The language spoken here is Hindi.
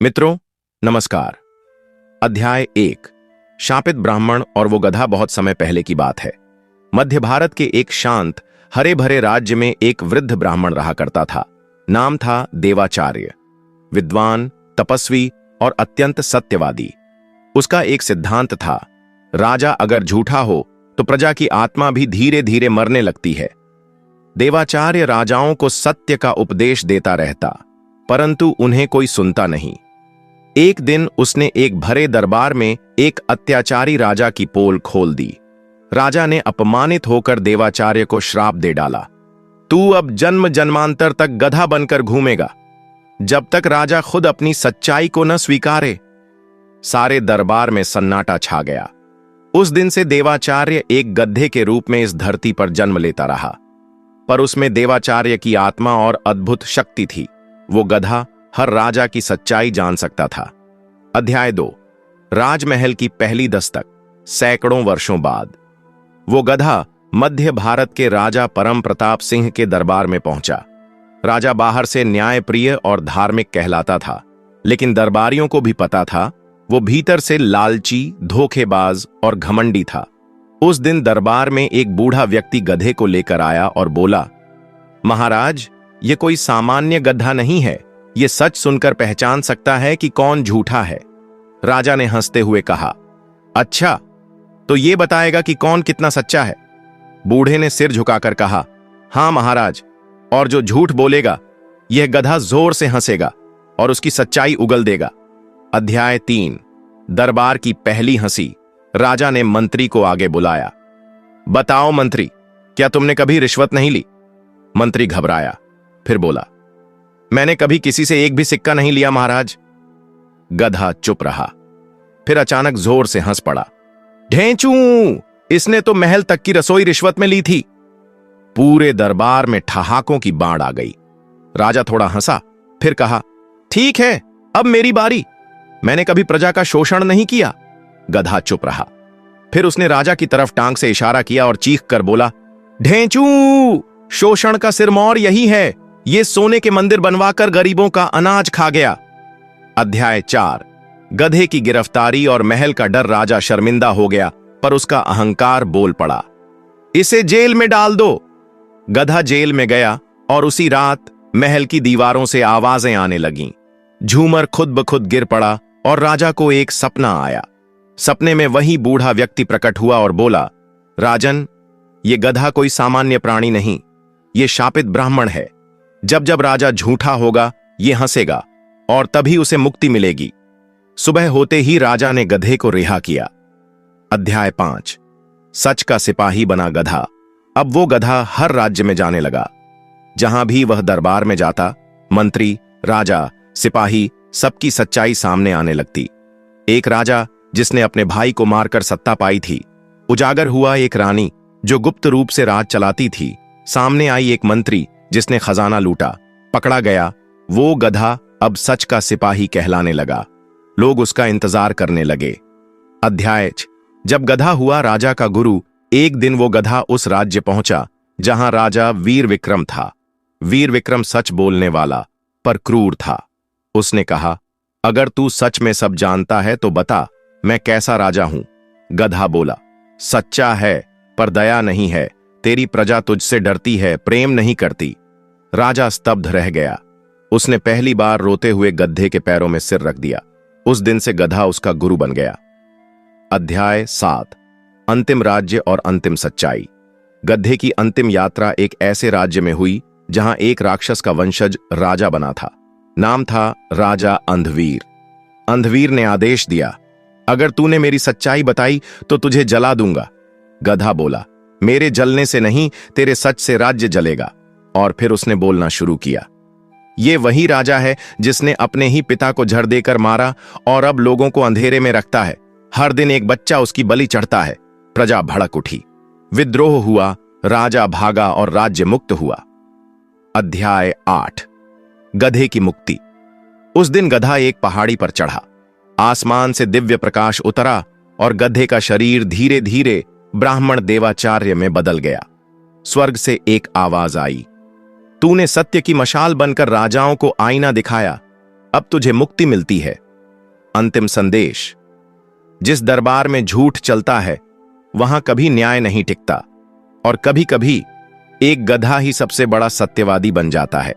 मित्रों, नमस्कार। अध्याय 1। शापित ब्राह्मण और वो गधा। बहुत समय पहले की बात है। मध्य भारत के एक शांत हरे भरे राज्य में एक वृद्ध ब्राह्मण रहा करता था। नाम था देवाचार्य। विद्वान, तपस्वी और अत्यंत सत्यवादी। उसका एक सिद्धांत था, राजा अगर झूठा हो तो प्रजा की आत्मा भी धीरे धीरे मरने लगती है। देवाचार्य राजाओं को सत्य का उपदेश देता रहता, परंतु उन्हें कोई सुनता नहीं। एक दिन उसने एक भरे दरबार में एक अत्याचारी राजा की पोल खोल दी। राजा ने अपमानित होकर देवाचार्य को श्राप दे डाला, तू अब जन्म जन्मांतर तक गधा बनकर घूमेगा, जब तक राजा खुद अपनी सच्चाई को न स्वीकारे। सारे दरबार में सन्नाटा छा गया। उस दिन से देवाचार्य एक गधे के रूप में इस धरती पर जन्म लेता रहा, पर उसमें देवाचार्य की आत्मा और अद्भुत शक्ति थी। वो गधा हर राजा की सच्चाई जान सकता था। अध्याय 2। राजमहल की पहली दस्तक। सैकड़ों वर्षों बाद वो गधा मध्य भारत के राजा परम प्रताप सिंह के दरबार में पहुंचा। राजा बाहर से न्यायप्रिय और धार्मिक कहलाता था, लेकिन दरबारियों को भी पता था वो भीतर से लालची, धोखेबाज और घमंडी था। उस दिन दरबार में एक बूढ़ा व्यक्ति गधे को लेकर आया और बोला, महाराज, ये कोई सामान्य गधा नहीं है। ये सच सुनकर पहचान सकता है कि कौन झूठा है। राजा ने हंसते हुए कहा, अच्छा, तो ये बताएगा कि कौन कितना सच्चा है। बूढ़े ने सिर झुकाकर कहा, हां महाराज, और जो झूठ बोलेगा यह गधा जोर से हंसेगा और उसकी सच्चाई उगल देगा। अध्याय 3। दरबार की पहली हंसी। राजा ने मंत्री को आगे बुलाया। बताओ मंत्री, क्या तुमने कभी रिश्वत नहीं ली? मंत्री घबराया, फिर बोला, मैंने कभी किसी से एक भी सिक्का नहीं लिया महाराज। गधा चुप रहा, फिर अचानक जोर से हंस पड़ा, ढेंचू, इसने तो महल तक की रसोई रिश्वत में ली थी। पूरे दरबार में ठहाकों की बाढ़ आ गई। राजा थोड़ा हंसा, फिर कहा, ठीक है, अब मेरी बारी। मैंने कभी प्रजा का शोषण नहीं किया। गधा चुप रहा, फिर उसने राजा की तरफ टांग से इशारा किया और चीख कर बोला, ढेंचू, शोषण का सिरमौर यही है। ये सोने के मंदिर बनवाकर गरीबों का अनाज खा गया। अध्याय 4। गधे की गिरफ्तारी और महल का डर। राजा शर्मिंदा हो गया, पर उसका अहंकार बोल पड़ा, इसे जेल में डाल दो। गधा जेल में गया और उसी रात महल की दीवारों से आवाजें आने लगीं। झूमर खुद ब खुद गिर पड़ा और राजा को एक सपना आया। सपने में वही बूढ़ा व्यक्ति प्रकट हुआ और बोला, राजन, ये गधा कोई सामान्य प्राणी नहीं, ये शापित ब्राह्मण है। जब जब राजा झूठा होगा ये हंसेगा और तभी उसे मुक्ति मिलेगी। सुबह होते ही राजा ने गधे को रिहा किया। अध्याय 5। सच का सिपाही बना गधा। अब वो गधा हर राज्य में जाने लगा। जहां भी वह दरबार में जाता, मंत्री, राजा, सिपाही, सबकी सच्चाई सामने आने लगती। एक राजा जिसने अपने भाई को मारकर सत्ता पाई थी। उजागर हुआ एक रानी जो गुप्त रूप से राज चलाती थी। सामने आई एक मंत्री जिसने खजाना लूटा। पकड़ा गया। वो गधा अब सच का सिपाही कहलाने लगा। लोग उसका इंतजार करने लगे। अध्याय 6। जब गधा हुआ राजा का गुरु, एक दिन वो गधा उस राज्य पहुंचा जहां राजा वीर विक्रम था। वीर विक्रम सच बोलने वाला पर क्रूर था। उसने कहा, अगर तू सच में सब जानता है तो बता, मैं कैसा राजा हूं। गधा बोला, सच्चा है पर दया नहीं है। तेरी प्रजा तुझसे डरती है, प्रेम नहीं करती। राजा स्तब्ध रह गया। उसने पहली बार रोते हुए गधे के पैरों में सिर रख दिया। उस दिन से गधा उसका गुरु बन गया। अध्याय 7। अंतिम राज्य और अंतिम सच्चाई। गधे की अंतिम यात्रा एक ऐसे राज्य में हुई जहां एक राक्षस का वंशज राजा बना था। नाम था राजा अंधवीर। अंधवीर ने आदेश दिया, अगर तूने मेरी सच्चाई बताई तो तुझे जला दूंगा। गधा बोला, मेरे जलने से नहीं, तेरे सच से राज्य जलेगा। और फिर उसने बोलना शुरू किया, ये वही राजा है जिसने अपने ही पिता को झड़ देकर मारा और अब लोगों को अंधेरे में रखता है। हर दिन एक बच्चा उसकी बलि चढ़ता है। प्रजा भड़क उठी, विद्रोह हुआ, राजा भागा और राज्य मुक्त हुआ। अध्याय 8। गधे की मुक्ति। उस दिन गधा एक पहाड़ी पर चढ़ा। आसमान से दिव्य प्रकाश उतरा और गधे का शरीर धीरे धीरे ब्राह्मण देवाचार्य में बदल गया। स्वर्ग से एक आवाज आई, तूने सत्य की मशाल बनकर राजाओं को आईना दिखाया। अब तुझे मुक्ति मिलती है। अंतिम संदेश। जिस दरबार में झूठ चलता है वहां कभी न्याय नहीं टिकता, और कभी कभी एक गधा ही सबसे बड़ा सत्यवादी बन जाता है।